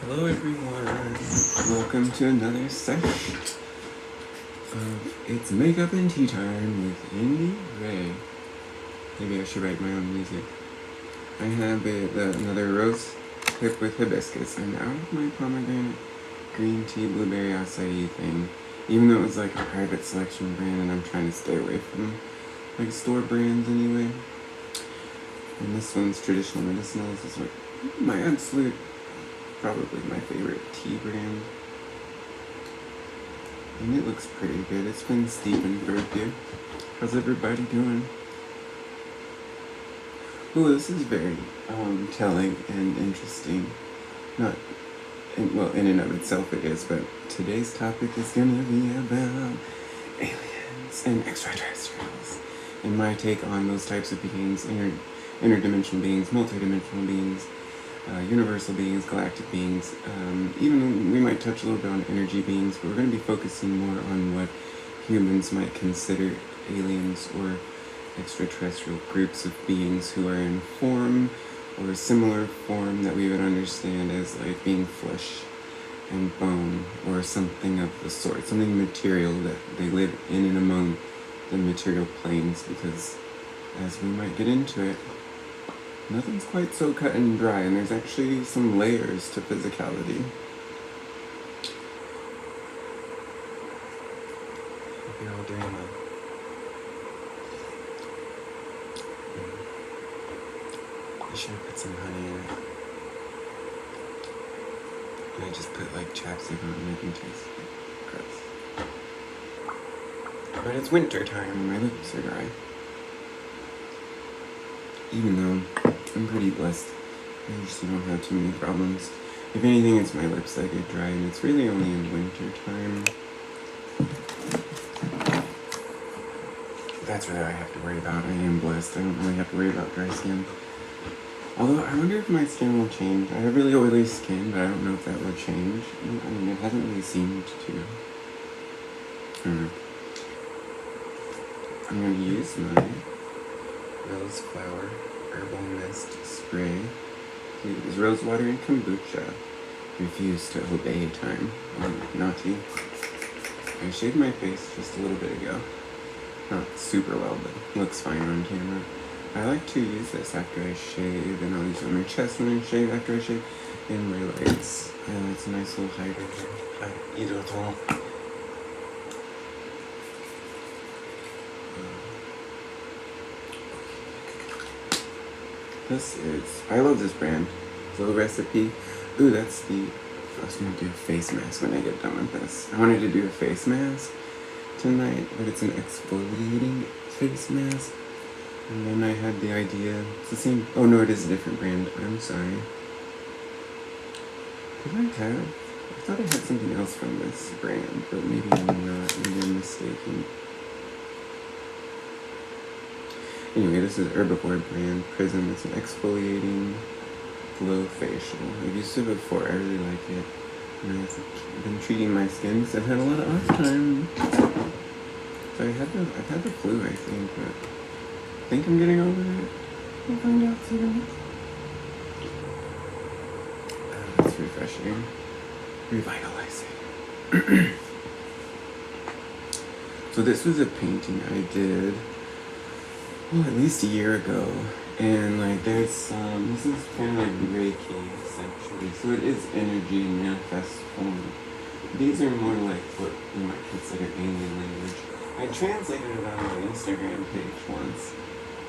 Hello everyone, welcome to another session of It's Makeup and Tea Time with Indi Ray. Maybe I should write my own music. I have another rose hip with hibiscus. I'm out of my pomegranate green tea blueberry acai thing, even though it was like a private selection brand and I'm trying to stay away from like store brands anyway. And this one's traditional medicinal. This is like my absolute, probably my favorite tea brand. And it looks pretty good. It's been steeping for a few. How's everybody doing? Oh, this is very telling and interesting. Not, in and of itself it is, but today's topic is going to be about aliens and extraterrestrials. And my take on those types of beings, interdimensional beings, multidimensional beings, universal beings, galactic beings. Even we might touch a little bit on energy beings, but we're going to be focusing more on what humans might consider aliens or extraterrestrial groups of beings who are in form or a similar form that we would understand as like being flesh and bone or something of the sort, something material that they live in and among the material planes, because as we might get into it, nothing's quite so cut and dry, and there's actually some layers to physicality. Hope you're all doing well. I should have put some honey in it. And I just put like chapstick on it, making taste gross. But it's winter time and my lips are dry. Even though I'm pretty blessed, I usually don't have too many problems. If anything, it's my lips that get dry, and it's really only in winter time. That's what I have to worry about. I am blessed. I don't really have to worry about dry skin. Although, I wonder if my skin will change. I have really oily skin, but I don't know if that will change. I mean, it hasn't really seemed to. I'm going to use my rose flower herbal mist spray. Use rose water and kombucha. Refuse to obey time. Naughty. I shaved my face just a little bit ago. Not super well, but looks fine on camera. I like to use this after I shave, and I'll use it on my chest when I shave, after I shave, and my legs. It's a nice little hydrator. This is, I love this brand. Little recipe. Ooh, that's the, I was gonna do a face mask when I get done with this. I wanted to do a face mask tonight, but it's an exfoliating face mask. And then I had the idea, it's the same, oh no, it is a different brand, I'm sorry. Did I thought I had something else from this brand, but maybe I'm not, maybe I'm mistaken. Anyway, this is Herbivore brand Prism. It's an exfoliating glow facial. I've used it before, I really like it. And I've been treating my skin because I've had a lot of off time. So I've had the flu, I think, but I think I'm getting over it. We'll find out soon. It's refreshing. Revitalizing. So this was a painting I did, well, at least a year ago. And like there's this is kind of like Reiki essentially. So it is energy in manifest form. These are more like what you might consider alien language. I translated it on my Instagram page once.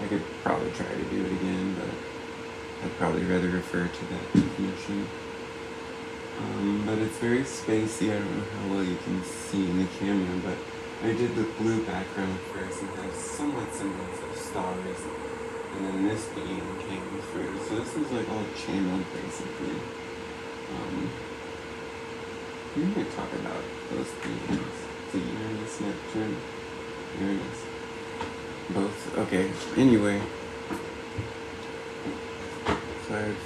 I could probably try to do it again, but I'd probably rather refer to that definition. But it's very spacey. I don't know how well you can see in the camera, but I did the blue background first and has somewhat semblance of stars. And then this being came through. So this was like all channeled basically. We're going to talk about those beings. So Uranus, Neptune, Uranus. Both. Okay, anyway. So I've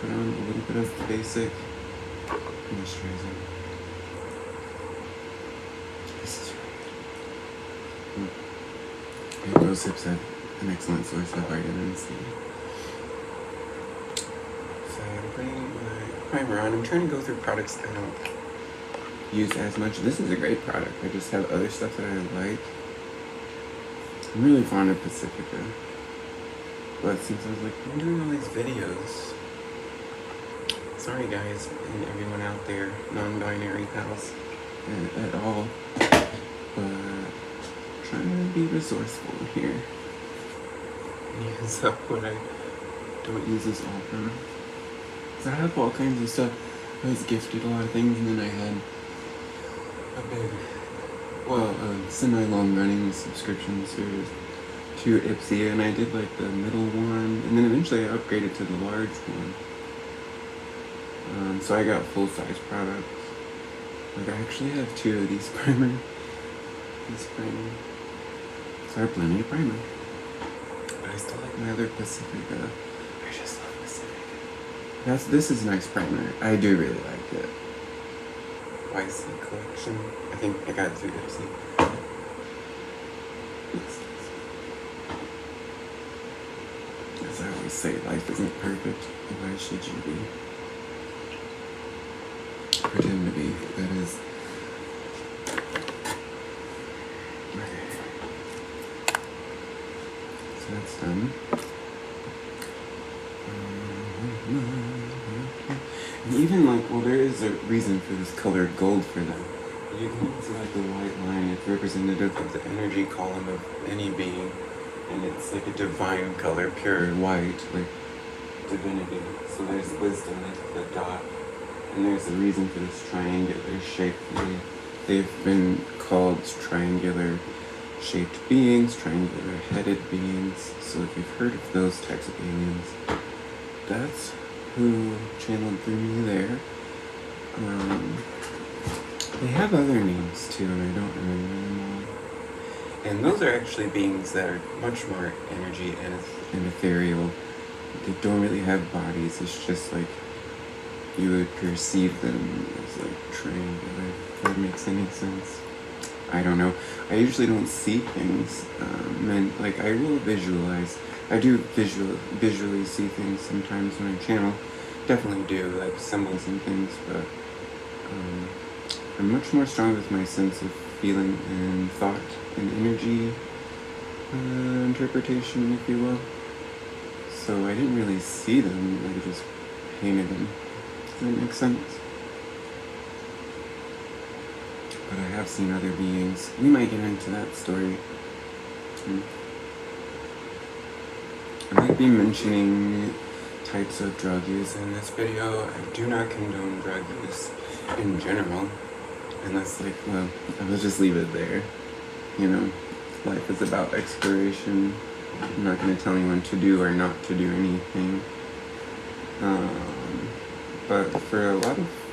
put on a little bit of basic moisturizer. This is really good. And rose hips have an excellent source of vitamin C. So I'm putting my primer on. I'm trying to go through products that I don't use as much. This is a great product. I just have other stuff that I like. I'm really fond of Pacifica. But since I was like, I'm doing all these videos. Sorry guys, and everyone out there, non-binary pals, at all. But trying to be resourceful here. Use up when I don't use this often. So I have all kinds of stuff. I was gifted a lot of things, and then I had a big, semi-long running subscription service to Ipsy, and I did like the middle one, and then eventually I upgraded to the large one. So I got full-size products. Like I actually have 2 of these primers. So I have plenty of primer. But I still like my other Pacifica. I just love Pacifica. This is a nice primer. I do really like it. YC collection. I think I got it through Ipsy. As I always say, life isn't perfect. Why should you be? Pretend to be, that is. Okay. So that's done. And even there is a reason for this colored gold for them. You can see the white line, it's representative of the energy column of any being. And it's like a divine color, pure white, like divinity. So there's wisdom, like the dot. And there's a reason for this triangular shape. They've been called triangular shaped beings, triangular headed beings. So if you've heard of those types of aliens, that's who channeled through me there. They have other names too, and I don't remember them all. And those are actually beings that are much more energy and ethereal. They don't really have bodies. It's just like you would perceive them as triangular, if that makes any sense. I don't know. I usually don't see things, and I will visualize. I do visually see things sometimes when I channel. Definitely do, symbols and things, but I'm much more strong with my sense of feeling and thought and energy interpretation, if you will. So I didn't really see them, I just painted them. Does that make sense? But I have seen other beings. We might get into that story. I might be mentioning types of drug use in this video. I do not condone drug use in general. Unless, I will just leave it there. Life is about exploration. I'm not going to tell anyone to do or not to do anything. But for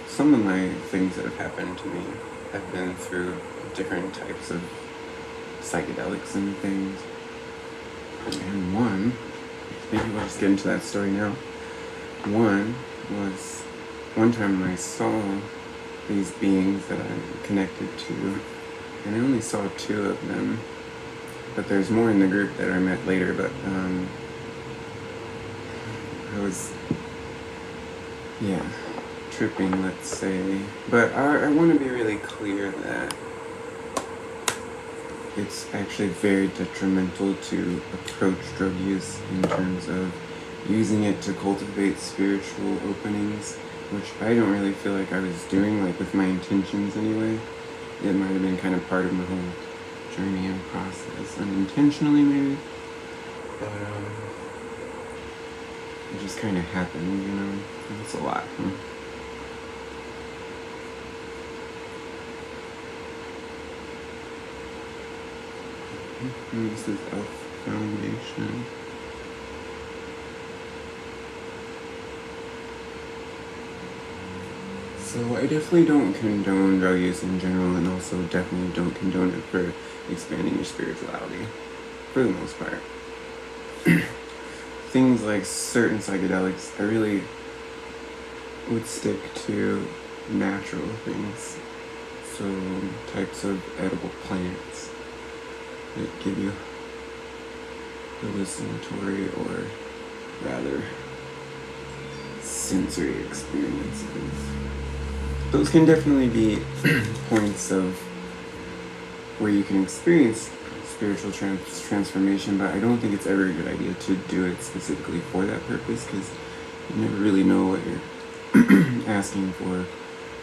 some of my things that have happened to me have been through different types of psychedelics and things. And maybe we'll just get into that story now. One was, one time I saw these beings that I'm connected to, and I only saw 2 of them, but there's more in the group that I met later, but I was, tripping, let's say. But I want to be really clear that it's actually very detrimental to approach drug use in terms of using it to cultivate spiritual openings, which I don't really feel like I was doing, with my intentions anyway. It might have been kind of part of my whole journey and process, unintentionally maybe, but it just kind of happened, It's a lot. And this is Elf Foundation. So I definitely don't condone drug use in general, and also definitely don't condone it for expanding your spirituality, for the most part. Things like certain psychedelics, I really would stick to natural things. So types of edible plants that give you hallucinatory or rather sensory experiences. Those can definitely be points of where you can experience spiritual transformation, but I don't think it's ever a good idea to do it specifically for that purpose, because you never really know what you're asking for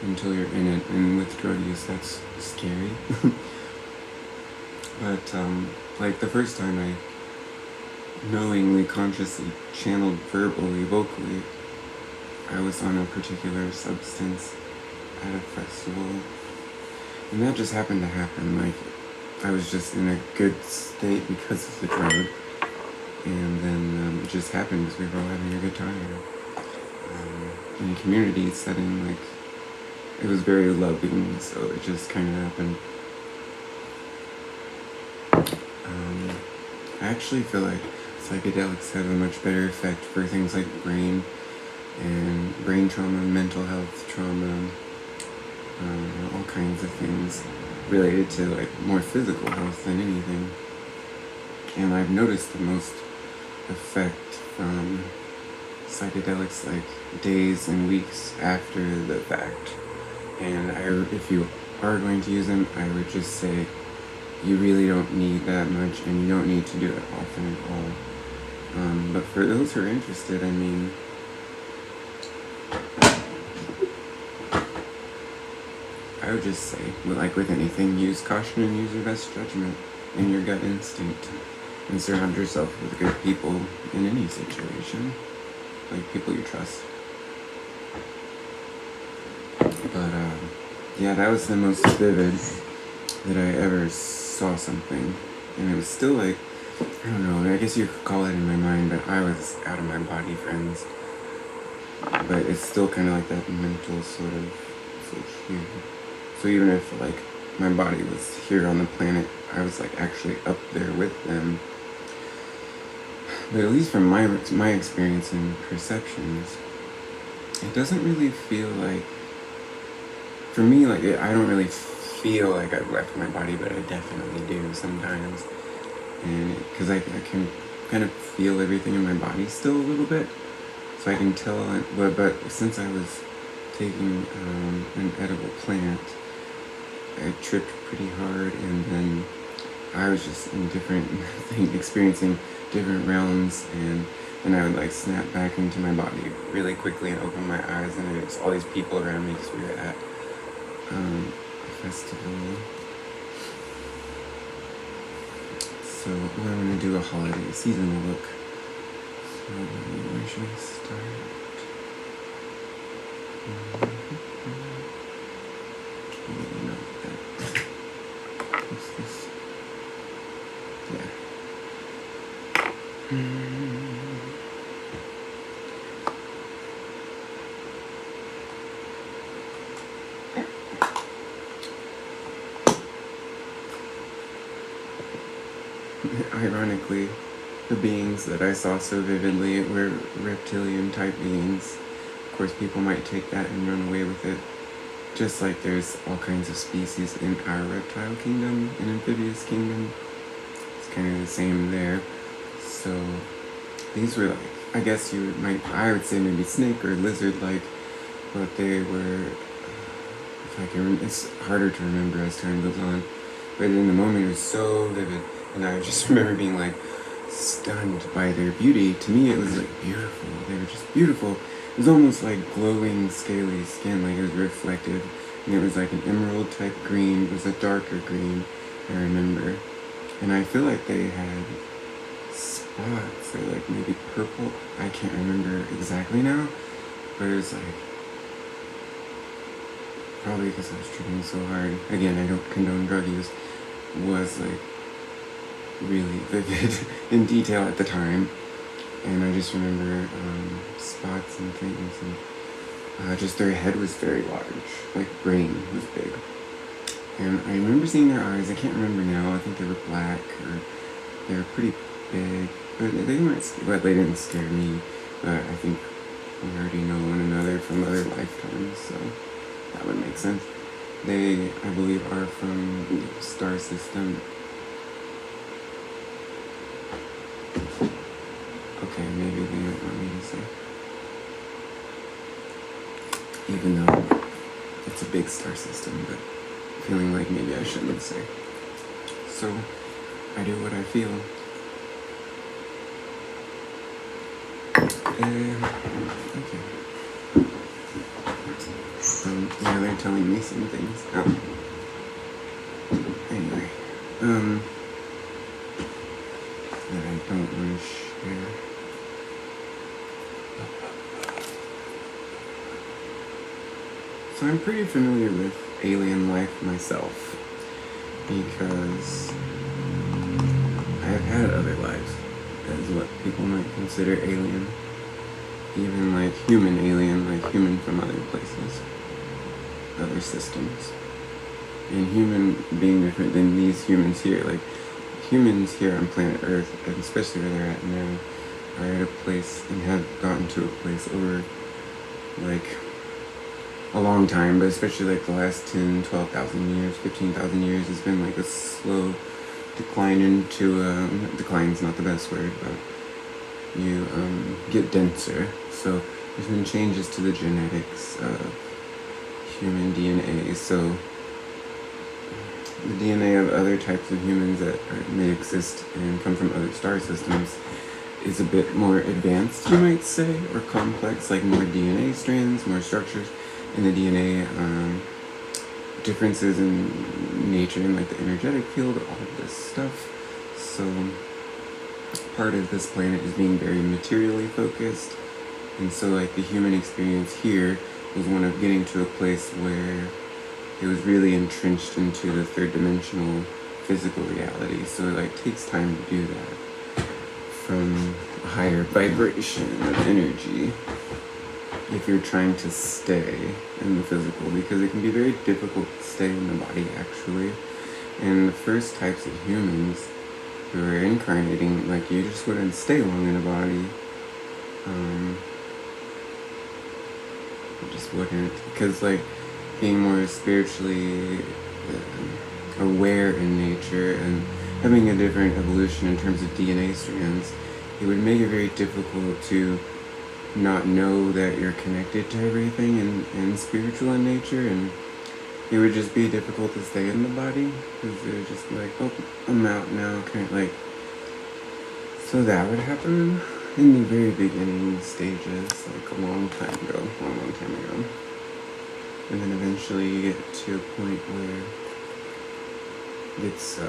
until you're in it. And with drug use, that's scary. But like the first time I knowingly, consciously channeled verbally, vocally, I was on a particular substance at a festival, and that just happened to happen. Like, I was just in a good state because of the drug, and then it just happened because we were all having a good time. In a community setting, like, it was very loving, so it just kind of happened. I actually feel like psychedelics have a much better effect for things like brain trauma, mental health trauma, all kinds of things related to like more physical health than anything. And I've noticed the most effect from psychedelics like days and weeks after the fact. And if you are going to use them, I would just say you really don't need that much, and you don't need to do it often at all. But for those who are interested, I mean, I would just say, like with anything, use caution and use your best judgment and your gut instinct, and surround yourself with good people in any situation, like people you trust. But yeah, that was the most vivid that I ever saw something, and it was still like, I don't know, I guess you could call it in my mind, but I was out of my body, friends. But it's still kind of like that mental sort of, it's like here. So even if like my body was here on the planet, I was like actually up there with them. But at least from my experience and perceptions, it doesn't really feel like, for me, like I don't really feel like I've left my body, but I definitely do sometimes. And because I can kind of feel everything in my body still a little bit, so I can tell. But since I was taking an edible plant, I tripped pretty hard, and then I was just in different experiencing different realms, and then I would like snap back into my body really quickly and open my eyes, and there's all these people around me because we were at a festival. So I'm going to do a holiday seasonal look. So where should I start? What's this? Yeah. Ironically, the beings that I saw so vividly were reptilian-type beings. Of course, people might take that and run away with it. Just like there's all kinds of species in our reptile kingdom and amphibious kingdom. It's kind of the same there. So these were like, I guess I would say maybe snake or lizard-like, but they were, if I can, it's harder to remember as time goes on. But in the moment, it was so vivid. And I just remember being like stunned by their beauty. To me, it was like beautiful. They were just beautiful. It was almost like glowing, scaly skin, like it was reflective. And it was like an emerald type green. It was a darker green, I remember. And I feel like they had spots, or like maybe purple. I can't remember exactly now. But it was like, probably because I was tripping so hard. Again, I don't condone drug use. Was like really vivid in detail at the time, and I just remember spots and things, and just their head was very large, like brain was big, and I remember seeing their eyes. I can't remember now. I think they were black, or they were pretty big, but they weren't. But they didn't scare me. But I think we already know one another from other lifetimes, so that would make sense. They, I believe, are from the star system. Okay, maybe they don't want me to say. even though it's a big star system, but feeling like maybe I shouldn't say. So I do what I feel. Okay. Yeah, they're telling me some things. Anyway, that I don't want to share. So I'm pretty familiar with alien life myself because I've had other lives as what people might consider alien. Even like human alien, like human from other places, other systems. And human being different than these humans here. Like humans here on planet Earth, and especially where they're at now, are at a place and have gotten to a place over like a long time, but especially like the last 10, 12,000 years, 15,000 years has been like a slow decline into, decline's not the best word, but you get denser. So there's been changes to the genetics of human DNA. So the DNA of other types of humans that may exist and come from other star systems is a bit more advanced, you might say, or complex, like more DNA strands, more structures in the DNA, differences in nature and like the energetic field, all of this stuff. So part of this planet is being very materially focused, and so like the human experience here was one of getting to a place where it was really entrenched into the third dimensional physical reality. So it like takes time to do that from a higher vibration of energy if you're trying to stay in the physical, because it can be very difficult to stay in the body actually. And the first types of humans who are incarnating, like you just wouldn't stay long in a body. You just wouldn't, because like being more spiritually aware in nature and having a different evolution in terms of DNA strands, it would make it very difficult to not know that you're connected to everything and spiritual in nature, and it would just be difficult to stay in the body because it would just be like, oh, I'm out now, kind of like. So that would happen in the very beginning stages, like a long time ago, and then eventually you get to a point where it's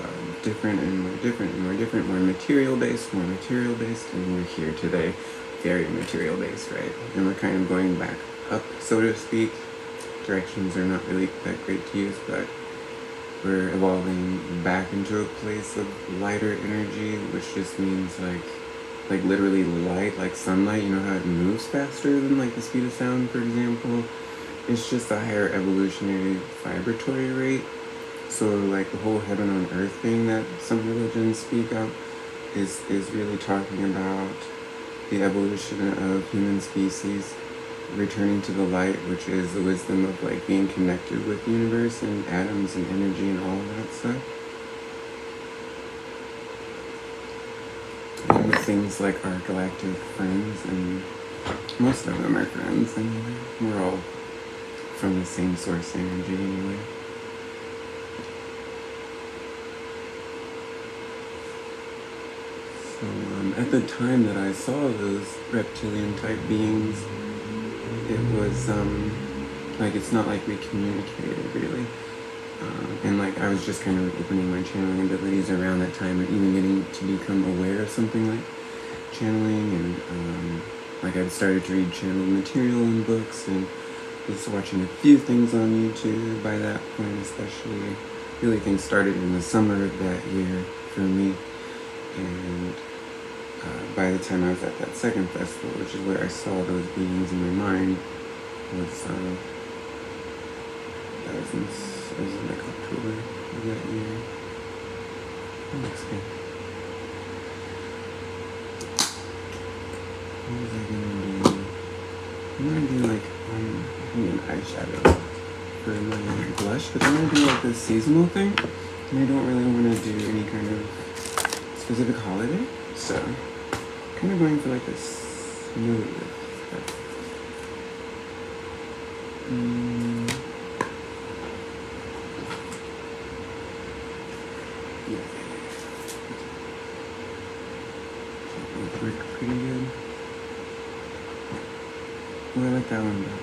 different and more different and more different, more material based, and we're here today, very material based, right? And we're kind of going back up, so to speak. Directions are not really that great to use, but we're evolving back into a place of lighter energy, which just means like literally light, like sunlight. You know how it moves faster than like the speed of sound, for example? It's just a higher evolutionary vibratory rate. So like the whole heaven on earth thing that some religions speak of is really talking about the evolution of human species returning to the light, which is the wisdom of like being connected with the universe and atoms and energy and all of that stuff. And with things like our galactic friends, and most of them are friends anyway. We're all from the same source energy anyway. So at the time that I saw those reptilian type beings, it was like it's not like we communicated really, and like I was just kind of opening my channeling abilities around that time, and even getting to become aware of something like channeling, and like I've started to read channeled material in books and was watching a few things on YouTube by that point, especially. Really things started in the summer of that year for me, and by the time I was at that second festival, which is where I saw those beings in my mind, was that was in like October of that year. Let's see. What was I gonna do? I'm gonna do like an eyeshadow for my blush, but I'm gonna do like this seasonal thing, and I don't really want to do any kind of specific holiday, so kind of going for like this smooth. Yeah. That worked pretty good. Oh, I like that one better.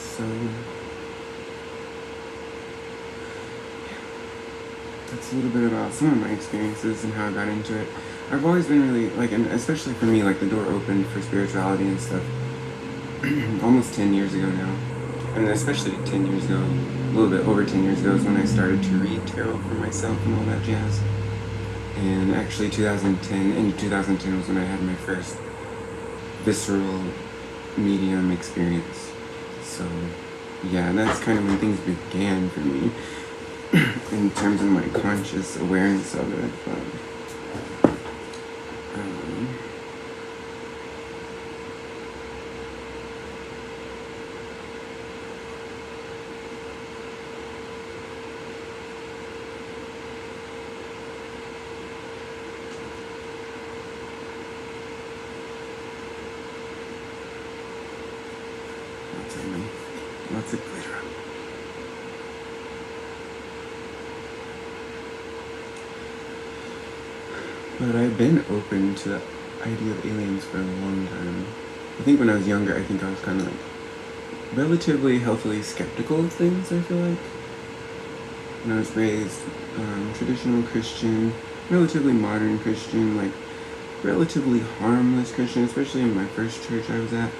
So that's a little bit about some of my experiences and how I got into it. I've always been really, like, and especially for me, like, the door opened for spirituality and stuff almost 10 years ago now. And especially 10 years ago, a little bit over 10 years ago is when I started to read tarot for myself and all that jazz. And actually in 2010 was when I had my first visceral medium experience. So yeah, that's kind of when things began for me in terms of my conscious awareness of it. But lots of glitter. But I've been open to the idea of aliens for a long time. I think when I was younger, I think I was kind of like relatively healthily skeptical of things, I feel like. When I was raised traditional Christian, relatively modern Christian, like relatively harmless Christian, especially in my first church I was at,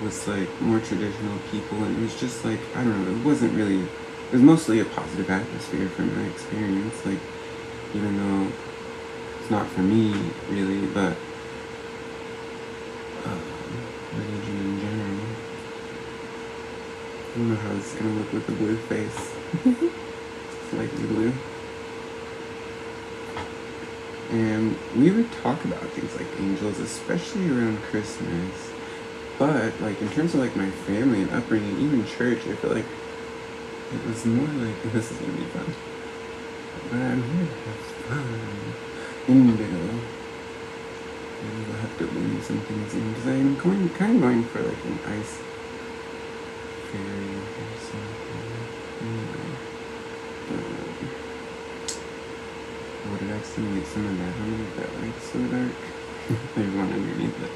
was like more traditional people, and it was just like, I don't know, it wasn't really, it was mostly a positive atmosphere from my experience, like, even though it's not for me really, but religion in general. I don't know how it's gonna look with the blue face. Slightly blue. And we would talk about things like angels, especially around Christmas. But like in terms of like my family and upbringing, even church, I feel like it was more like, this is gonna be fun. But I'm here to have fun. Indigo. Maybe we'll have to leave some things in because I'm kind of going for like an ice fairy or something. Anyway. I would have accidentally get some of that on it. That light's so dark. There's one underneath it.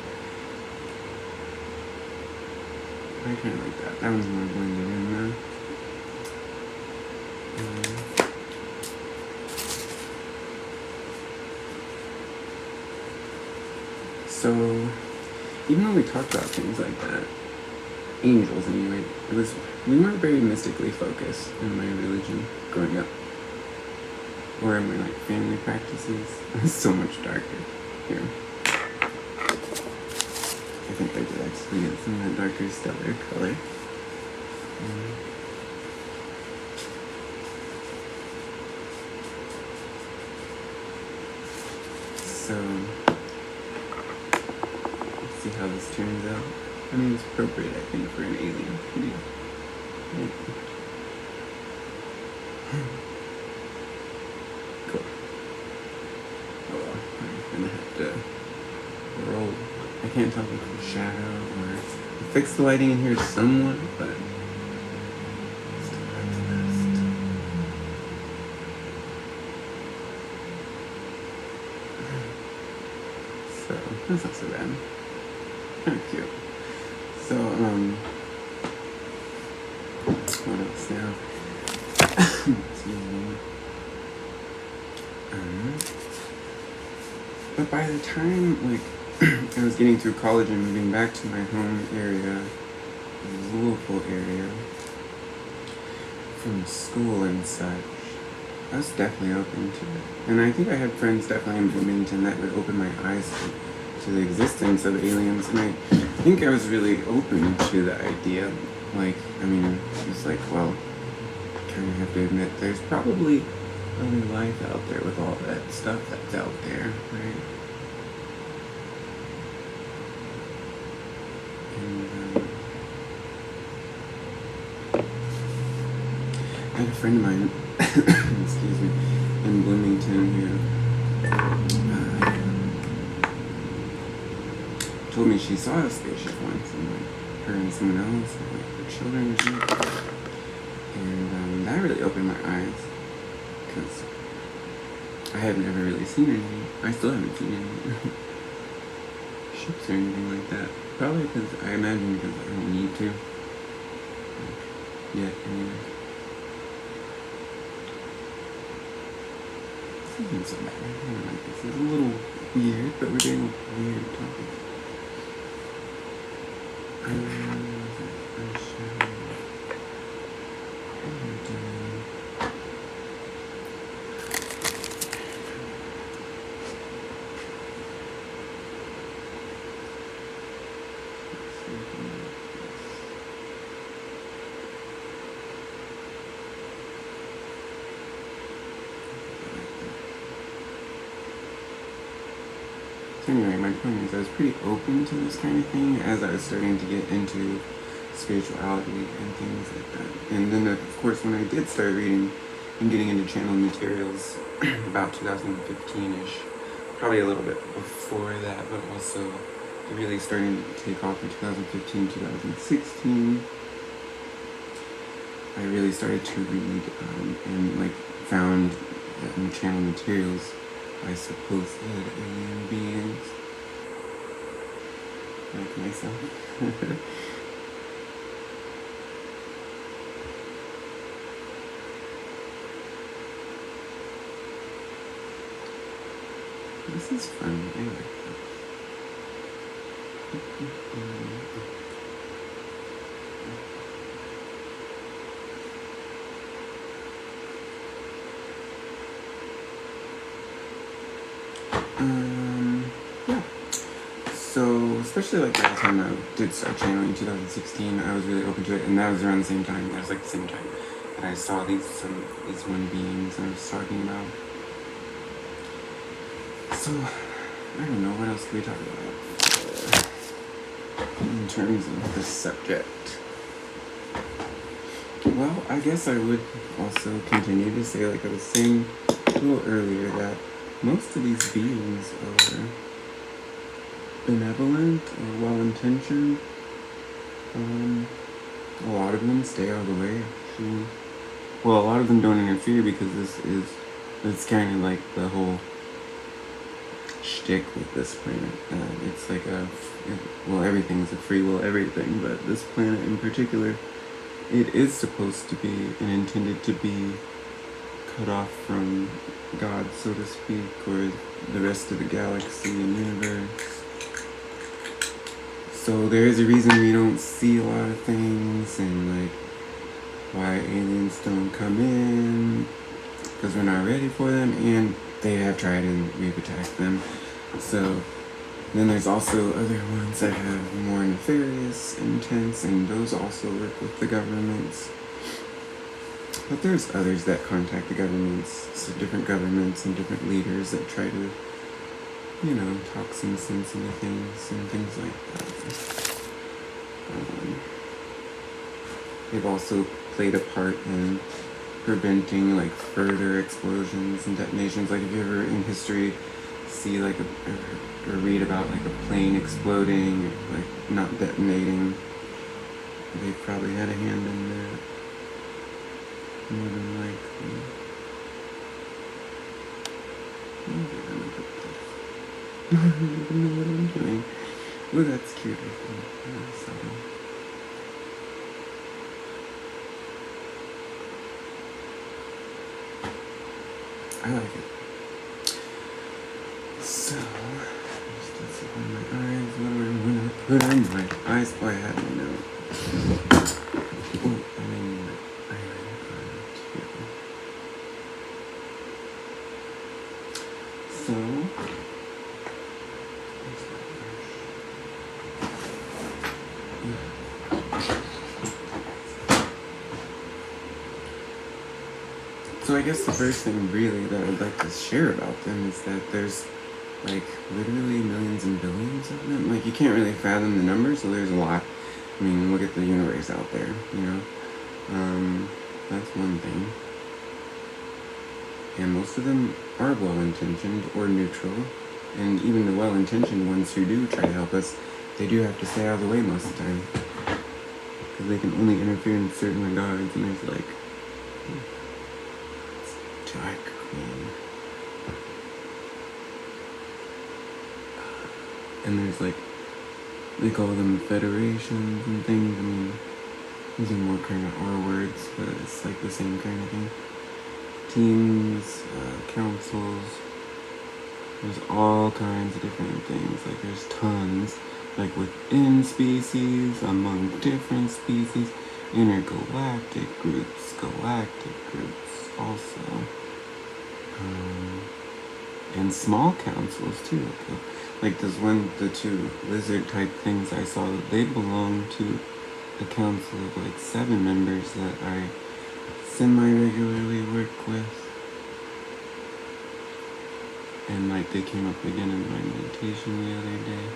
I kind of like that. That one's more blended in now. So, even though we talked about things like that, angels anyway, we weren't very mystically focused in my religion growing up. Or in my like family practices. It's so much darker here. I think I did actually get some of that darker stellar color. So, let's see how this turns out. I mean, it's appropriate, I think, for an alien to do. Cool. Oh well, I'm gonna have to roll. I can't tell if it's a shadow or fix the lighting in here somewhat, but still have to best. So that's not so bad. Kind of cute. So what else now? Excuse me. But by the time like I was getting through college and moving back to my home area, Louisville area, from school and such, I was definitely open to it. And I think I had friends definitely in Bloomington that would open my eyes to the existence of aliens. And I think I was really open to the idea. Like, I mean, it's like, well, I kind of have to admit there's probably other life out there with all that stuff that's out there, right? And I had a friend of mine, excuse me, in Bloomington who told me she saw a spaceship once, and like her and someone else, and like their children or something. And that really opened my eyes, because I had never really seen any. I still haven't seen any ships or anything like that. Probably because I imagine because I don't need to. Yet, anyway. This isn't so bad. I don't like this. It's a little weird, but we're doing a weird topic. So anyway, my point is I was pretty open to this kind of thing as I was starting to get into spirituality and things like that. And then, of course, when I did start reading and getting into channel materials about 2015-ish, probably a little bit before that, but also really starting to take off in 2015, 2016, I really started to read and like found that in channel materials I supposed alien beings like myself. This is fun. I like this. Yeah. So, especially like by the time I did start channeling in 2016, I was really open to it, and that was around the same time. That was like the same time that I saw these one beings I was talking about. So, I don't know, what else can we talk about in terms of this subject? Well, I guess I would also continue to say, like I was saying a little earlier, that most of these beings are benevolent or well-intentioned. A lot of them stay out of the way, actually. Well, a lot of them don't interfere because it's kind of like the whole shtick with this planet. It's like everything's a free will everything, but this planet in particular, it is supposed to be and intended to be cut off from God, so to speak, or the rest of the galaxy and universe. So there is a reason we don't see a lot of things, and like why aliens don't come in, because we're not ready for them, and they have tried and we've attacked them. So then there's also other ones that have more nefarious intents, and those also work with the governments. But there's others that contact the governments, so different governments and different leaders that try to, talk some sense into things and things like that. They've also played a part in preventing like further explosions and detonations. Like if you ever in history see like or read about like a plane exploding, or, like not detonating, they probably had a hand in that. More than likely. I don't even know what I'm doing. Oh, that's cute. I like it. So, just on my eyes. What am I going to put on my eyes? Oh, I had my note. So I guess the first thing really that I'd like to share about them is that there's like literally millions and billions of them. Like you can't really fathom the number, so there's a lot. I mean, look at the universe out there, That's one thing. And most of them are well-intentioned or neutral. And even the well-intentioned ones who do try to help us, they do have to stay out of the way most of the time. Because they can only interfere in certain regards, and there's like Dark Queen. And there's like, they call them federations and things. I mean, these are more kind of our words, but it's like the same kind of thing. Teams, councils, there's all kinds of different things. Like there's tons, like within species, among different species, intergalactic groups, galactic groups also. And small councils too. Like there's the two lizard type things I saw, that they belong to a council of like 7 members that I semi-regularly work with. And like they came up again in my meditation the other day.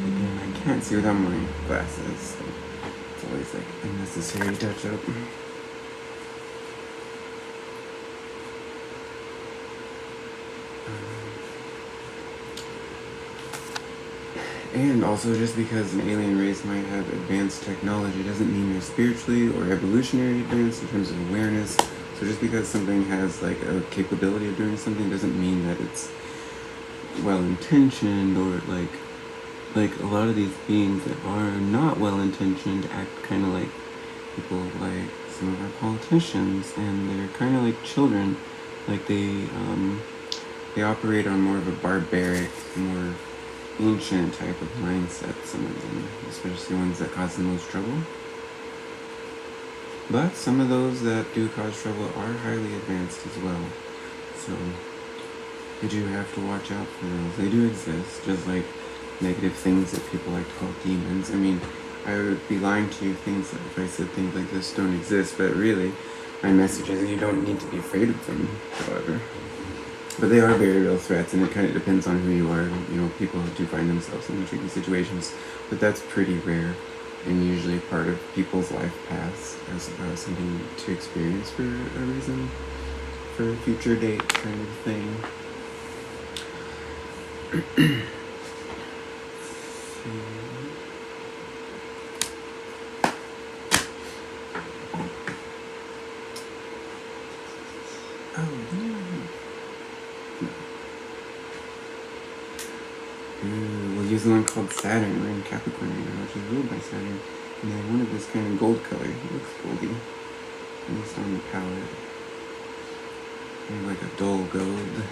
Again, I can't see without my glasses, so it's always like unnecessary touch up. And also, just because an alien race might have advanced technology doesn't mean they're spiritually or evolutionary advanced in terms of awareness. So just because something has like a capability of doing something doesn't mean that it's well-intentioned, or like a lot of these beings that are not well-intentioned act kind of like people like some of our politicians, and they're kind of like children. Like they operate on more of a barbaric, more ancient type of mindset, some of them, especially ones that cause the most trouble. But some of those that do cause trouble are highly advanced as well. So you do have to watch out for those. They do exist, just like negative things that people like to call demons. I mean, I would be lying to you if I said things like this don't exist, but really, my message is you don't need to be afraid of them, however. But they are very real threats, and it kind of depends on who you are. You know, people do find themselves in tricky situations, but that's pretty rare, and usually part of people's life paths as something to experience for a reason, for a future date kind of thing. We'll use the one called Saturn. We're in Capricorn right now, which is ruled by Saturn. And I wanted this kind of gold color. It looks goldy, at least on the palette. Maybe like a dull gold.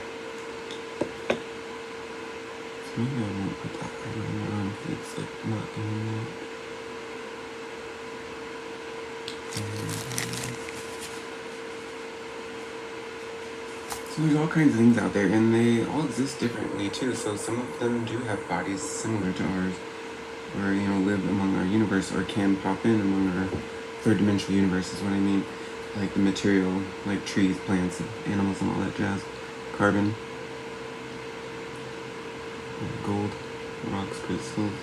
So maybe I won't put that eyeliner on because it's like not doing that. So there's all kinds of things out there, and they all exist differently too. So some of them do have bodies similar to ours, or you know, live among our universe, or can pop in among our third-dimensional universe is what I mean. Like the material, like trees, plants, animals, and all that jazz. Carbon, gold, rocks, crystals.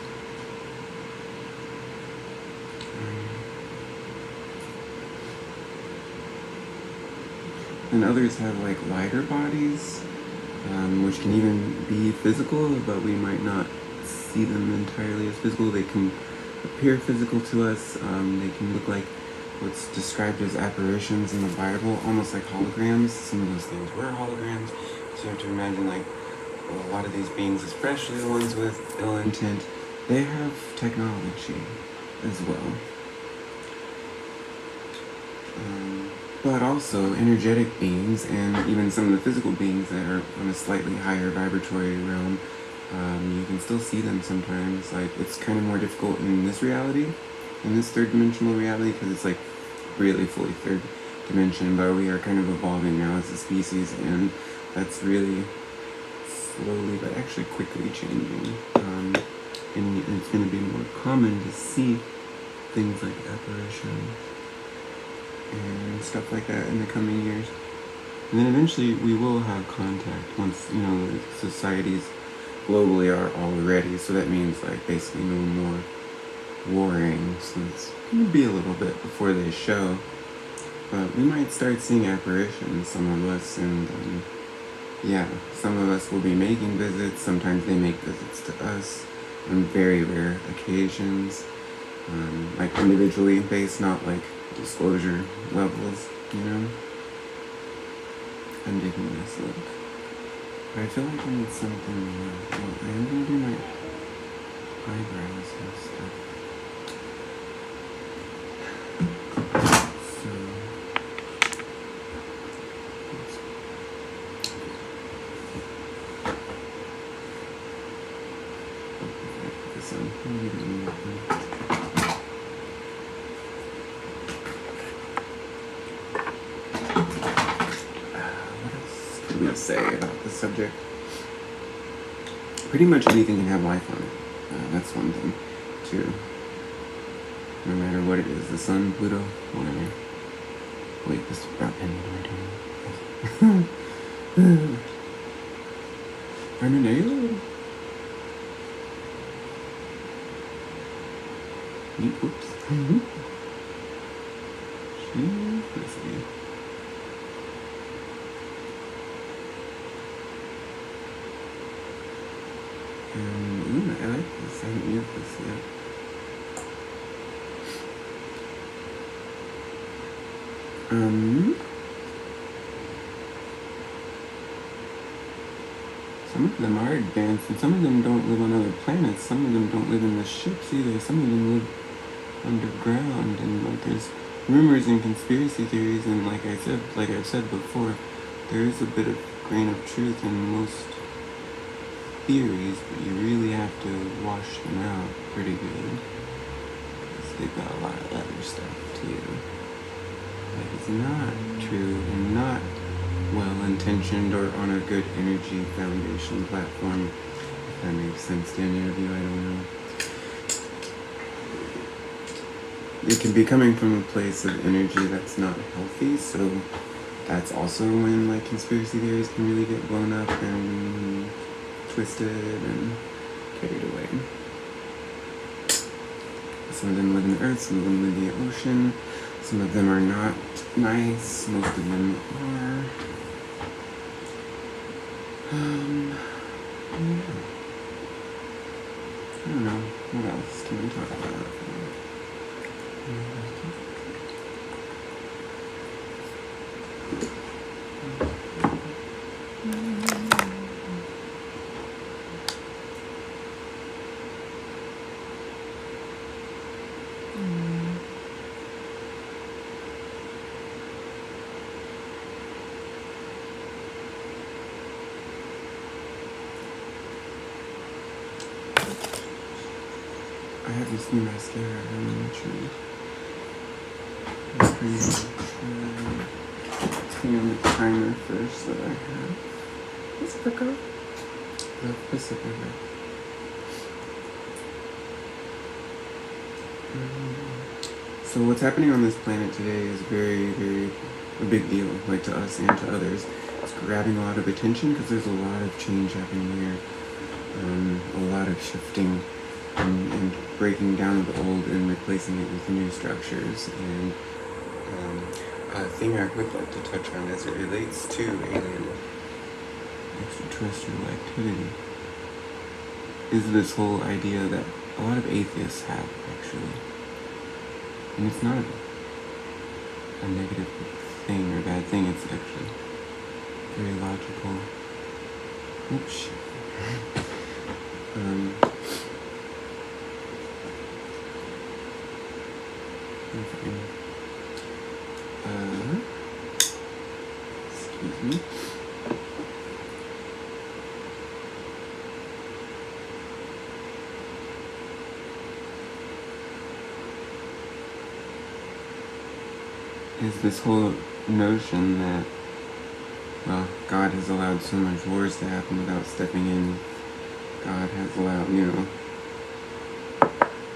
And others have like lighter bodies, which can even be physical, but we might not see them entirely as physical. They can appear physical to us. They can look like what's described as apparitions in the Bible, almost like holograms. Some of those things were holograms. So you have to imagine, like, a lot of these beings, especially the ones with ill intent, they have technology as well. But also energetic beings, and even some of the physical beings that are on a slightly higher vibratory realm, you can still see them sometimes. Like, it's kind of more difficult in this reality, in this third-dimensional reality, because it's like really fully third dimension, but we are kind of evolving now as a species, and that's really slowly but actually quickly changing. And it's going to be more common to see things like apparition and stuff like that in the coming years. And then eventually we will have contact once, you know, the societies globally are all ready. So that means like basically no more warring. So it's going to be a little bit before they show. But we might start seeing apparitions, some of us, and yeah, some of us will be making visits. Sometimes they make visits to us on very rare occasions, like individually based, not like disclosure levels, you know? I'm digging this look. But I feel like I need something more. Well, I am going to do my eyebrows and stuff. So, put this on. Maybe don't need that. What else could we say about this subject? Pretty much anything can have life on it. That's one thing, too. No matter what it is, the sun, Pluto, whatever. Wait, this penny right here. Are you nail? Oops. Let's see. Ooh, I like this. I haven't used this yet. Some of them are advanced, and some of them don't live on other planets. Some of them don't live in the ships either. Some of them live underground, and like there's rumors and conspiracy theories, and like I've said before, there is a bit of grain of truth in most theories, but you really have to wash them out pretty good, because they've got a lot of other stuff too. Like it's not true and not well-intentioned or on a good energy foundation platform, if that makes sense to any of you. I don't know. It can be coming from a place of energy that's not healthy, so that's also when like conspiracy theories can really get blown up and twisted and carried away. Some of them live in the earth, some of them live in the ocean, some of them are not nice, most of them are. Yeah. I don't know, what else can we talk about? I have this new mascara I'm gonna try. Let's bring on the primer first that I have. Pacifica. The Pacifica. So what's happening on this planet today is very, very a big deal, like to us and to others. It's grabbing a lot of attention because there's a lot of change happening here. A lot of shifting and breaking down of the old and replacing it with new structures. And a thing I would like to touch on as it relates to alien extraterrestrial activity is this whole idea that a lot of atheists have, actually. And it's not a negative thing or bad thing, it's actually very logical. Oops. Excuse me. Is this whole notion that, well, God has allowed so much wars to happen without stepping in. God has allowed,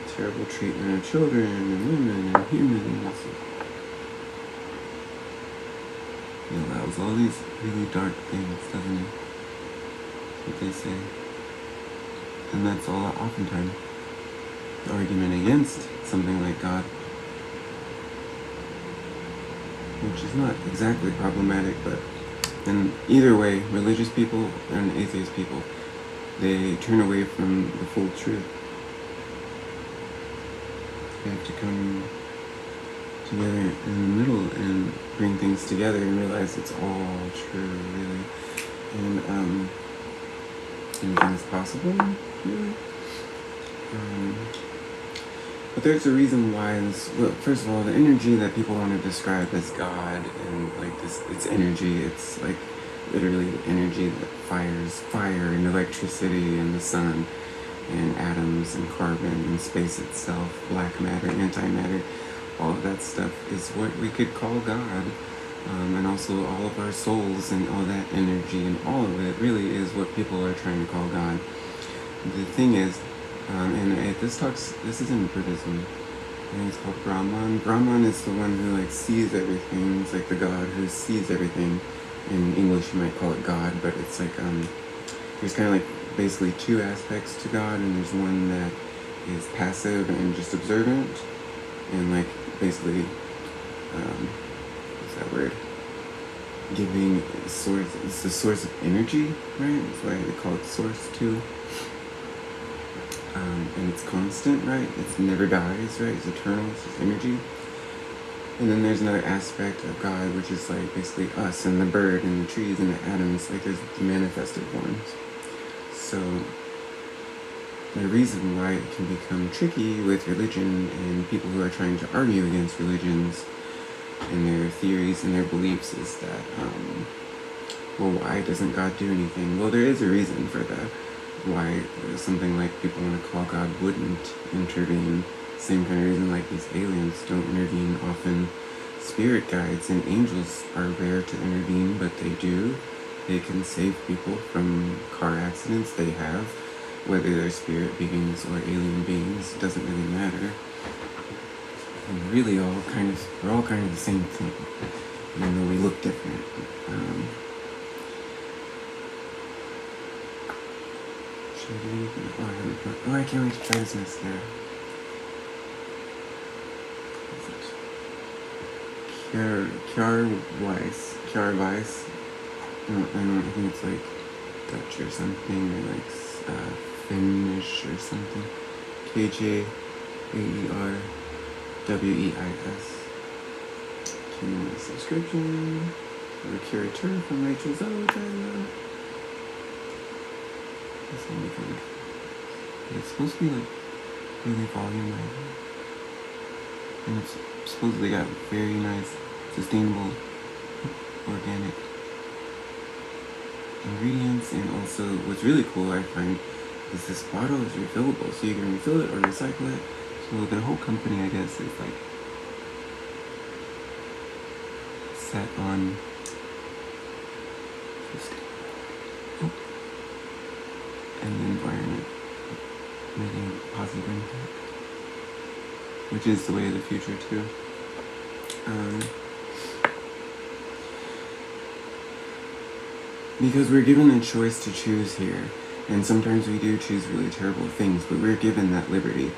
terrible treatment of children and women and humans. He allows all these really dark things, doesn't he? That's what they say. And that's all oftentimes the argument against something like God, which is not exactly problematic, but And either way, religious people and atheist people, they turn away from the full truth. They have to come together in the middle and bring things together and realize it's all true, really. And anything is possible, really. But there's a reason why this, well, first of all, the energy that people want to describe as God and like this, it's energy, it's like literally the energy that fires fire and electricity and the sun and atoms and carbon and space itself, black matter, antimatter, all of that stuff is what we could call God. And also all of our souls and all that energy and all of it really is what people are trying to call God. The thing is, this is in Buddhism. I think it's called Brahman. Brahman is the one who like sees everything. It's like the God who sees everything. In English you might call it God, but it's like, there's kind of like basically two aspects to God, and there's one that is passive and just observant, and like basically, what's that word? Giving source, it's the source of energy, right? That's why they call it source too. And it's constant, right? It never dies, right? It's eternal, it's just energy. And then there's another aspect of God, which is like basically us and the bird and the trees and the atoms, like there's the manifested ones. So the reason why it can become tricky with religion and people who are trying to argue against religions and their theories and their beliefs is that, well, why doesn't God do anything? Well, there is a reason for that. Why something like people want to call God wouldn't intervene. Same kind of reason like these aliens don't intervene often. Spirit guides and angels are rare to intervene, but they do. They can save people from car accidents. They have. Whether they're spirit beings or alien beings, doesn't really matter. And really we're all kind of the same thing, even though we look different. I can't wait to try this mascara. Kiar Weiss. I think it's like Dutch or something, or like Finnish or something. KJAERWEIS. Can subscription or curator from Rachel Zoe. It's supposed to be like really volume-wise, and it's supposedly got very nice, sustainable, organic ingredients. And also, what's really cool I find is this bottle is refillable, so you can refill it or recycle it. So the whole company, I guess, is like set on and the environment, making a positive impact, which is the way of the future too. Because we're given the choice to choose here, and sometimes we do choose really terrible things, but we're given that liberty,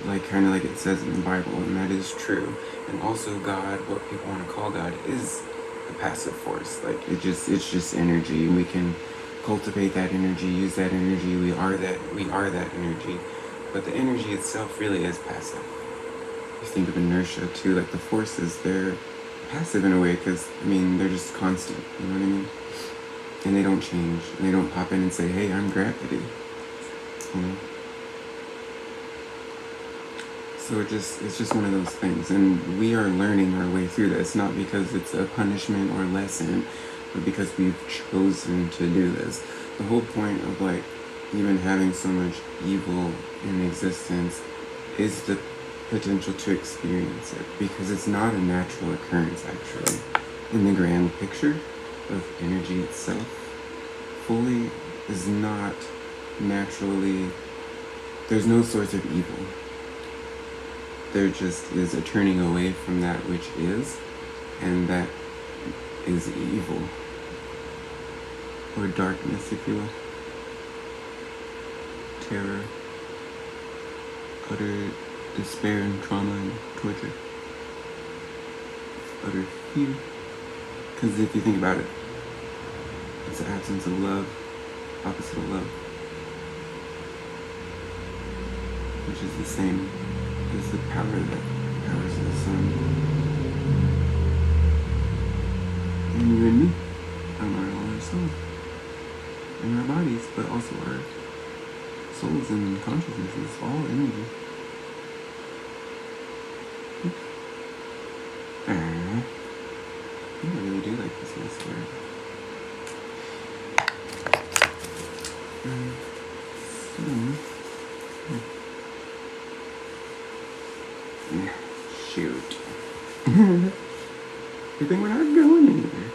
like kind of like it says in the Bible, and that is true. And also God, what people want to call God, is a passive force. Like it's just energy, and we can cultivate that energy, use that energy. We are that energy. But the energy itself really is passive. You think of inertia too, like the forces, they're passive in a way, because I mean they're just constant, you know what I mean? And they don't change, and they don't pop in and say, hey, I'm gravity, you know? So it's just one of those things, and we are learning our way through this, not because it's a punishment or lesson, but because we've chosen to do this. The whole point of like even having so much evil in existence is the potential to experience it, because it's not a natural occurrence actually. In the grand picture of energy itself, fully is not naturally, there's no source of evil. There just is a turning away from that which is, and that is evil. Or darkness, if you will. Terror, utter despair and trauma and torture. Utter fear. Because if you think about it, It's the absence of love, opposite of love, which is the same as the power that powers the sun. And you and me are all our souls in our bodies, but also our souls and consciousness is all energy. I really do like this last word. Shoot. You think we're not going anywhere?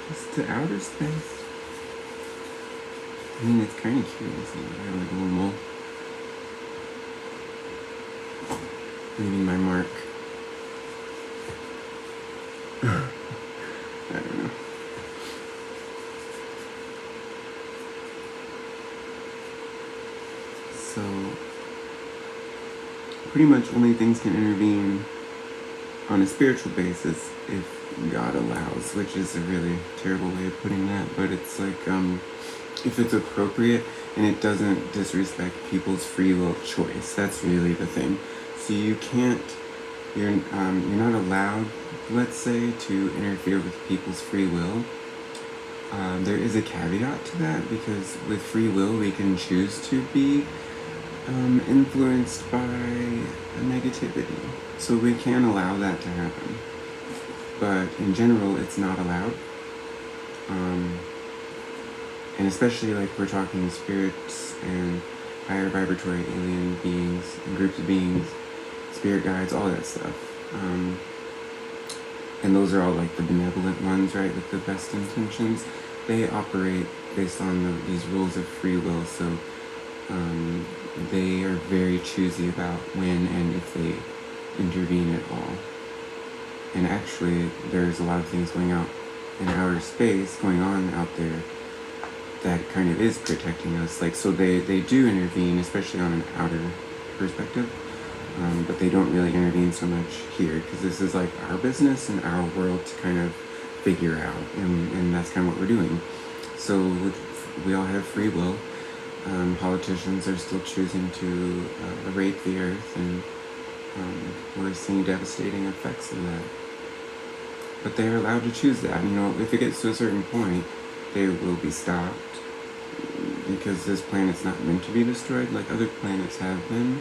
Just to outer space. I mean, it's kind of curious. I have like a little mole. Leaving my mark. I don't know. So, pretty much only things can intervene on a spiritual basis if God allows, which is a really terrible way of putting that, but it's like, if it's appropriate and it doesn't disrespect people's free will choice. That's really the thing. So you can't, you're not allowed, let's say, to interfere with people's free will. There is a caveat to that, because with free will we can choose to be influenced by negativity. So we can allow that to happen. But in general, it's not allowed. And especially like we're talking spirits and higher vibratory alien beings and groups of beings, spirit guides, all that stuff. And those are all like the benevolent ones, right, with the best intentions. They operate based on these rules of free will, so they are very choosy about when and if they intervene at all. And actually, there's a lot of things going on in outer space, going on out there, that kind of is protecting us. Like, so they do intervene, especially on an outer perspective, but they don't really intervene so much here, because this is like our business and our world to kind of figure out, and that's kind of what we're doing. So we all have free will. Politicians are still choosing to rape the earth, and we're seeing devastating effects of that. But they're allowed to choose that. You know, if it gets to a certain point, they will be stopped, because this planet's not meant to be destroyed like other planets have been.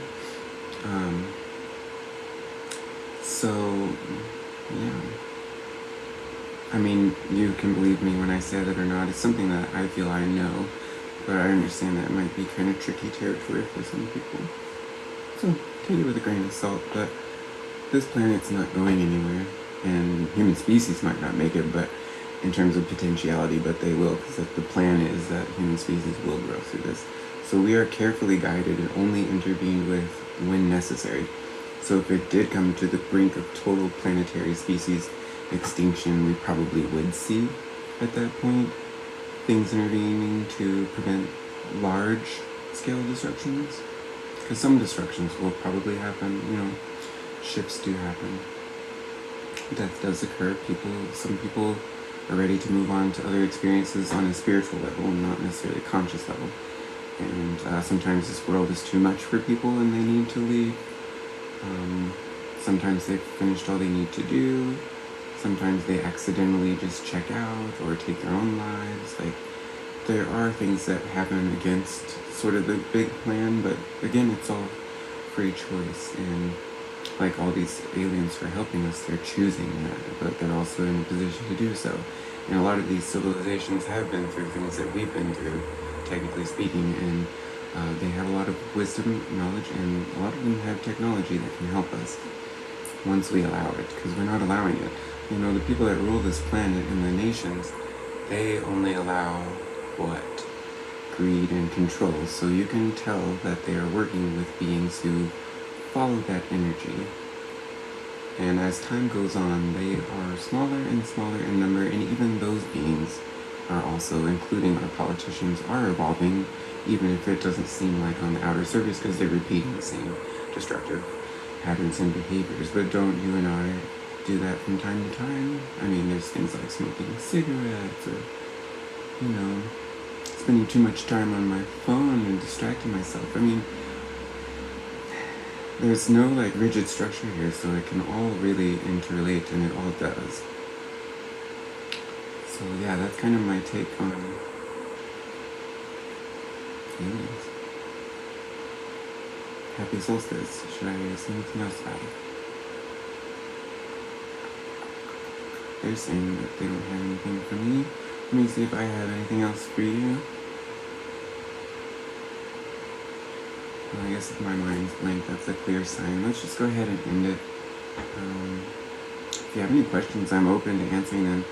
So, yeah. I mean, you can believe me when I say that or not. It's something that I feel I know, but I understand that it might be kind of tricky territory for some people. So, take it with a grain of salt, but this planet's not going anywhere, and human species might not make it, but in terms of potentiality, but they will, because the plan is that human species will grow through this. So we are carefully guided and only intervened with when necessary. So if it did come to the brink of total planetary species extinction, we probably would see at that point things intervening to prevent large scale destructions. Because some destructions will probably happen, you know, shifts do happen. Death does occur. Some people are ready to move on to other experiences on a spiritual level, not necessarily a conscious level. And sometimes this world is too much for people and they need to leave. Sometimes they've finished all they need to do. Sometimes they accidentally just check out or take their own lives. Like, there are things that happen against sort of the big plan, but again, it's all free choice. And like all these aliens who are helping us, they're choosing that, but they're also in a position to do so. And a lot of these civilizations have been through things that we've been through, technically speaking, and they have a lot of wisdom, knowledge, and a lot of them have technology that can help us once we allow it, because we're not allowing it. You know, the people that rule this planet and the nations, they only allow what? Greed and control. So you can tell that they are working with beings who follow that energy. And as time goes on, they are smaller and smaller in number, and even those beings are also, including our politicians, are evolving, even if it doesn't seem like on the outer surface, because they're repeating the same destructive patterns and behaviors. But don't you and I do that from time to time? I mean, there's things like smoking cigarettes or spending too much time on my phone and distracting myself. I mean, there's no like rigid structure here, so it can all really interrelate, and it all does. So yeah, that's kind of my take on aliens. Happy solstice. Should I say anything else about it? They're saying that they don't have anything for me. Let me see if I have anything else for you. Well, I guess if my mind's blank, that's a clear sign. Let's just go ahead and end it. If you have any questions, I'm open to answering them.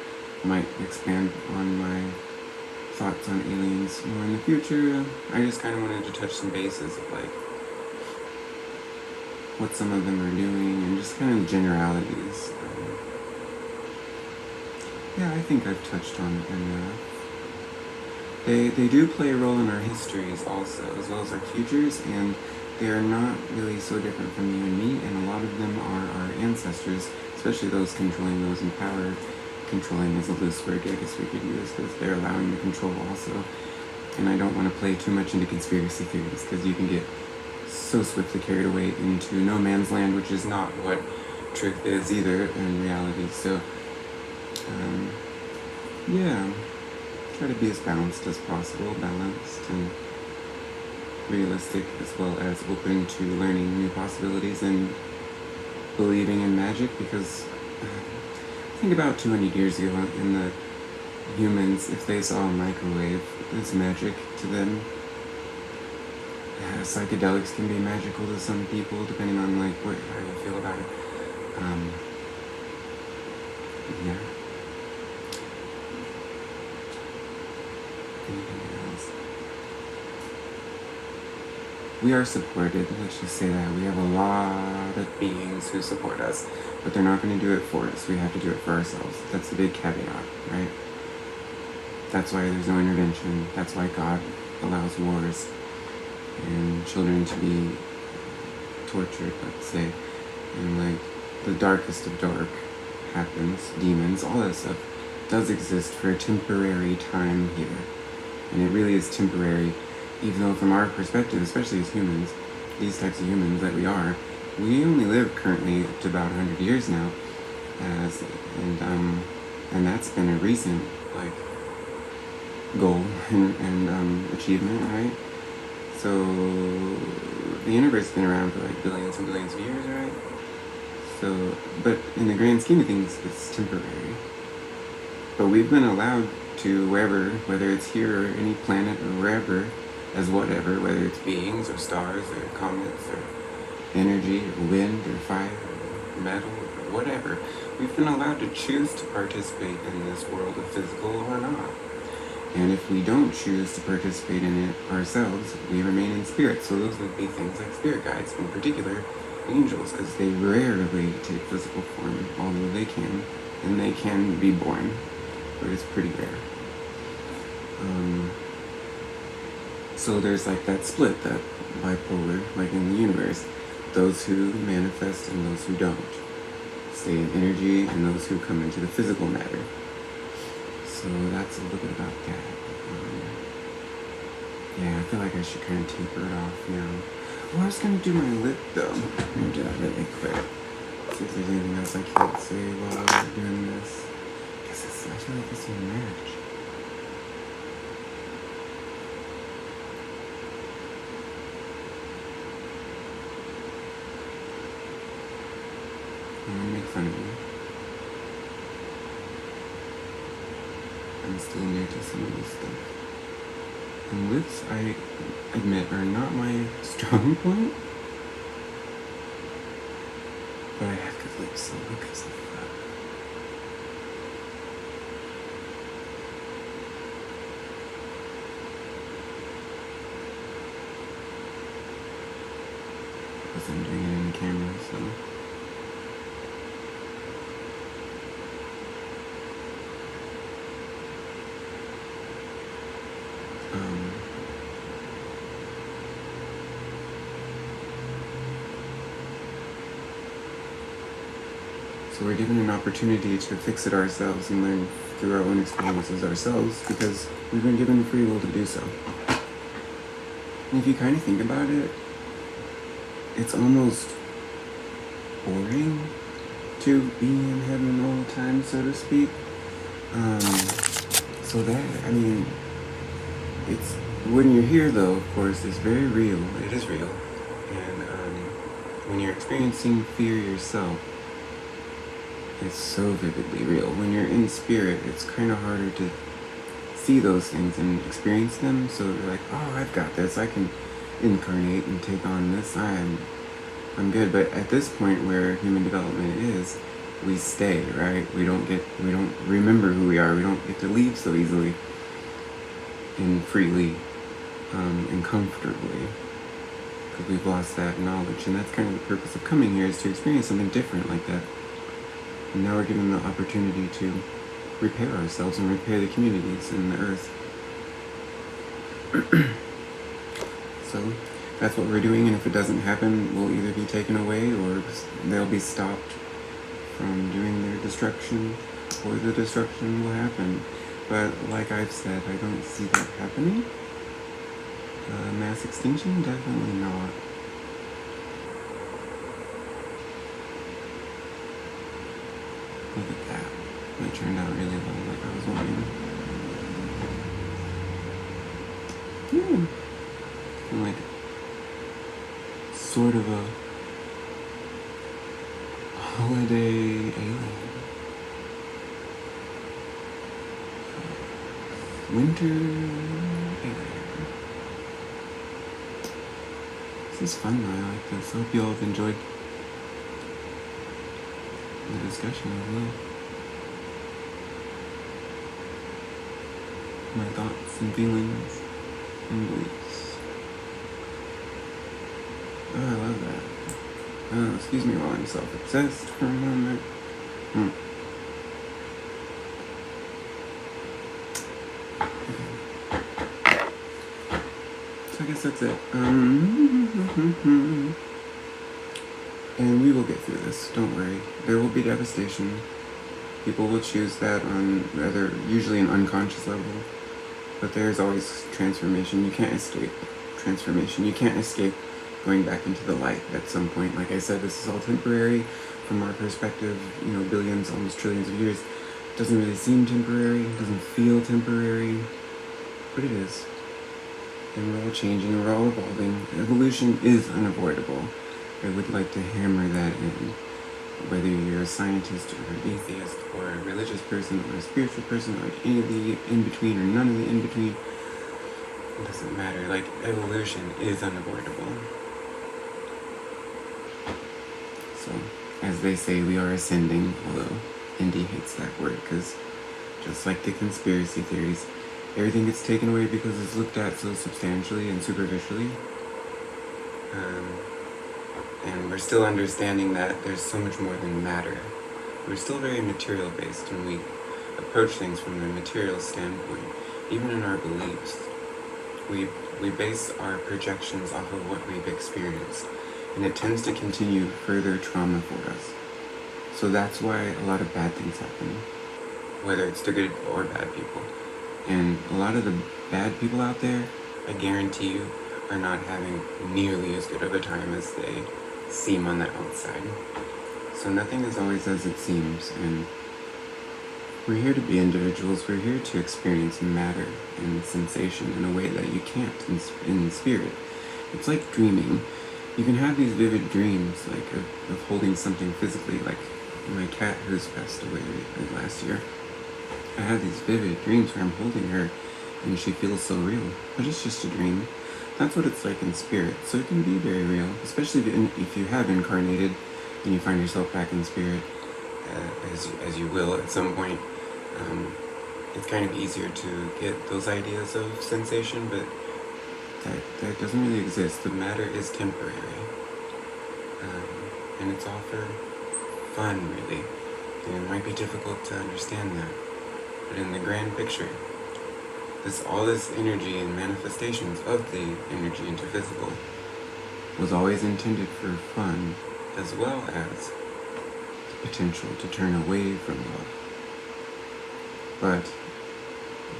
I might expand on my thoughts on aliens more in the future. I just kind of wanted to touch some bases of like what some of them are doing and just kind of generalities. Yeah, I think I've touched on it enough. They do play a role in our histories also, as well as our futures, and they are not really so different from you and me, and a lot of them are our ancestors, especially those controlling, those in power. Controlling is a loose word, I guess we could use, because they're allowing the control also. And I don't want to play too much into conspiracy theories, because you can get so swiftly carried away into no man's land, which is not what truth is either in reality. So yeah, try to be as balanced as possible, balanced and realistic, as well as open to learning new possibilities and believing in magic, because think about 200 years ago in the humans, if they saw a microwave, it's magic to them. Psychedelics can be magical to some people, depending on like how you feel about it. Yeah. Anything else? We are supported, let's just say that. We have a lot of beings who support us, but they're not going to do it for us. We have to do it for ourselves. That's the big caveat, right? That's why there's no intervention. That's why God allows wars and children to be tortured, let's say. And like the darkest of dark happens, demons, all that stuff does exist for a temporary time here. And it really is temporary, even though from our perspective, especially as humans, these types of humans that we are, we only live currently up to about 100 years now, and that's been a recent like goal and achievement, right? So the universe has been around for like billions and billions of years, right? So, but in the grand scheme of things, it's temporary. But we've been allowed to wherever, whether it's here or any planet or wherever, as whatever, whether it's beings or stars or comets or energy or wind or fire or metal or whatever, we've been allowed to choose to participate in this world of physical or not. And if we don't choose to participate in it ourselves, we remain in spirit. So those would be things like spirit guides, in particular angels, because they rarely take physical form, although they can, and they can be born, but it's pretty rare. So there's like that split, that bipolar, like in the universe, those who manifest and those who don't, stay in energy, and those who come into the physical matter. So that's a little bit about that. Yeah, I feel like I should kind of taper it off now. Well, I was going to do my lip though. I'm going to do that really quick. See if there's anything else I can't say while we're doing this. Because I feel like this will match. I'm going to make fun of you. I'm still new to some of this stuff. And lips, I admit, are not my strong point. But I have good lips, so because of that. Because I'm doing it in the camera, so. So we're given an opportunity to fix it ourselves and learn through our own experiences ourselves because we've been given free will to do so. And if you kind of think about it, it's almost boring to be in heaven all the time, so to speak. So that, I mean, it's, when you're here though, of course, it's very real. It is real. And when you're experiencing fear yourself, it's so vividly real. When you're in spirit, it's kind of harder to see those things and experience them. So you're like, oh, I've got this. I can incarnate and take on this. I'm good. But at this point where human development is, we stay, right? We don't remember who we are. We don't get to leave so easily and freely and comfortably because we've lost that knowledge. And that's kind of the purpose of coming here, is to experience something different like that. And now we're given the opportunity to repair ourselves and repair the communities and the earth. So that's what we're doing, and if it doesn't happen, we'll either be taken away or they'll be stopped from doing their destruction, or the destruction will happen. But like I've said, I don't see that happening. Mass extinction? Definitely not. Look at that. That turned out really well, like I was wanting. Yeah. And like, sort of a holiday alien. Winter alien. This is fun, I like this. I hope you all have enjoyed the discussion as well. My thoughts and feelings and beliefs. Oh, I love that. Oh, excuse me while I'm self-obsessed for a moment. So I guess that's it. And we will get through this, don't worry. There will be devastation. People will choose that on usually an unconscious level. But there's always transformation. You can't escape transformation. You can't escape going back into the light at some point. Like I said, this is all temporary from our perspective, billions, almost trillions of years. It doesn't really seem temporary, it doesn't feel temporary, but it is. And we're all changing, we're all evolving. Evolution is unavoidable. I would like to hammer that in. Whether you're a scientist or an atheist or a religious person or a spiritual person or any of the in-between or none of the in-between, it doesn't matter. Like, evolution is unavoidable. So, as they say, we are ascending, although Indi hates that word because just like the conspiracy theories, everything gets taken away because it's looked at so substantially and superficially. And we're still understanding that there's so much more than matter. We're still very material-based, and we approach things from the material standpoint. Even in our beliefs, we base our projections off of what we've experienced, and it tends to continue further trauma for us. So that's why a lot of bad things happen, whether it's to good or bad people. And a lot of the bad people out there, I guarantee you, are not having nearly as good of a time as they seem on the outside. So nothing is always as it seems, and we're here to be individuals. We're here to experience matter and sensation in a way that you can't in spirit. It's like dreaming. You can have these vivid dreams, like of holding something physically, like my cat who's passed away last year. I have these vivid dreams where I'm holding her and she feels so real, but it's just a dream. That's what it's like in spirit, so it can be very real, especially if you have incarnated and you find yourself back in spirit, as you will at some point. It's kind of easier to get those ideas of sensation, but that doesn't really exist. The matter is temporary, and it's all for fun, really, and it might be difficult to understand that, but in the grand picture, all this energy and manifestations of the energy into physical was always intended for fun, as well as the potential to turn away from love. But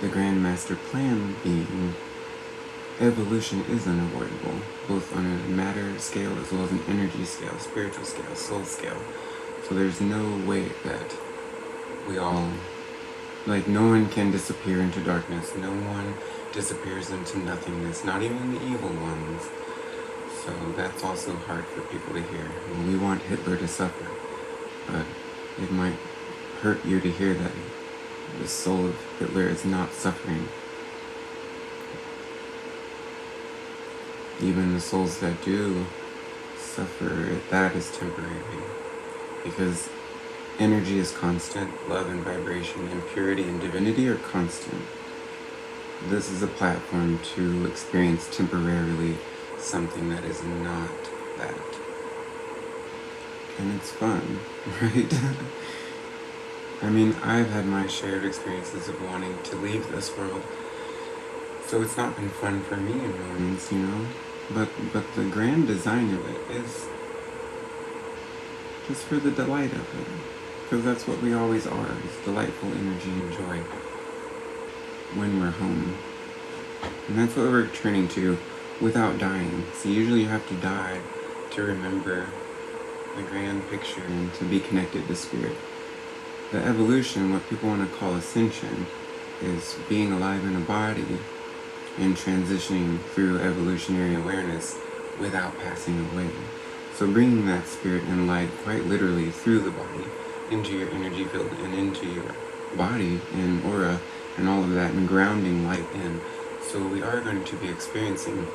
the Grand Master Plan being evolution is unavoidable, both on a matter scale as well as an energy scale, spiritual scale, soul scale. So there's no way that we all, like, no one can disappear into darkness. No one disappears into nothingness, not even the evil ones. So that's also hard for people to hear. We want Hitler to suffer, but it might hurt you to hear that the soul of Hitler is not suffering. Even the souls that do suffer, that is temporary. Because energy is constant, love and vibration, and purity and divinity are constant. This is a platform to experience temporarily something that is not that. And it's fun, right? I mean, I've had my share of experiences of wanting to leave this world, so it's not been fun for me in moments, you know? But the grand design of it is just for the delight of it. Because that's what we always are, is delightful energy and joy when we're home. And that's what we're returning to without dying. So usually you have to die to remember the grand picture and to be connected to spirit. The evolution, what people want to call ascension, is being alive in a body and transitioning through evolutionary awareness without passing away. So bringing that spirit and light quite literally through the body into your energy field and into your body and aura and all of that, and grounding light in. So we are going to be experiencing,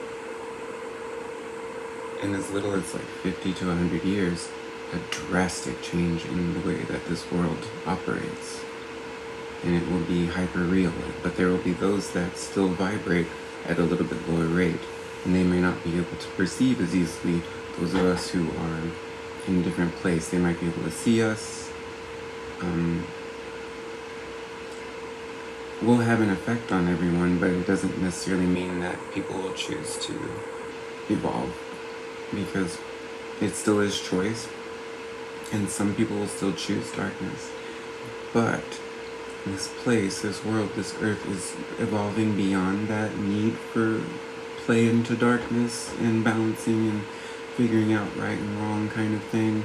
in as little as like 50 to 100 years, a drastic change in the way that this world operates. And it will be hyper-real, but there will be those that still vibrate at a little bit lower rate, and they may not be able to perceive as easily those of us who are in a different place. They might be able to see us. Will have an effect on everyone, but it doesn't necessarily mean that people will choose to evolve, because it still is choice, and some people will still choose darkness. But this place, this world, this earth is evolving beyond that need for play into darkness and balancing and figuring out right and wrong kind of thing.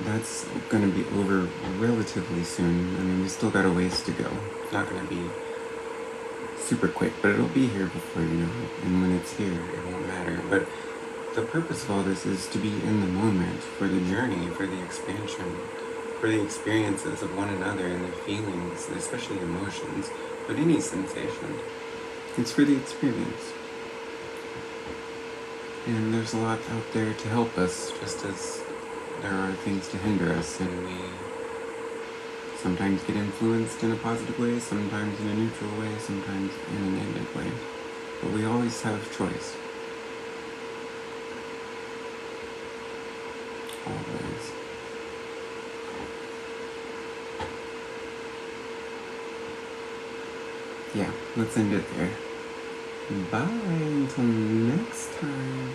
That's going to be over relatively soon. I mean, we still got a ways to go. It's not going to be super quick, but it'll be here before you know it. And when it's here, it won't matter. But the purpose of all this is to be in the moment, for the journey, for the expansion, for the experiences of one another and the feelings, especially emotions, but any sensation. It's for the experience. And there's a lot out there to help us, just as there are things to hinder us, and we sometimes get influenced in a positive way, sometimes in a neutral way, sometimes in a negative way. But we always have choice. Always. Yeah, let's end it there. Bye until next time.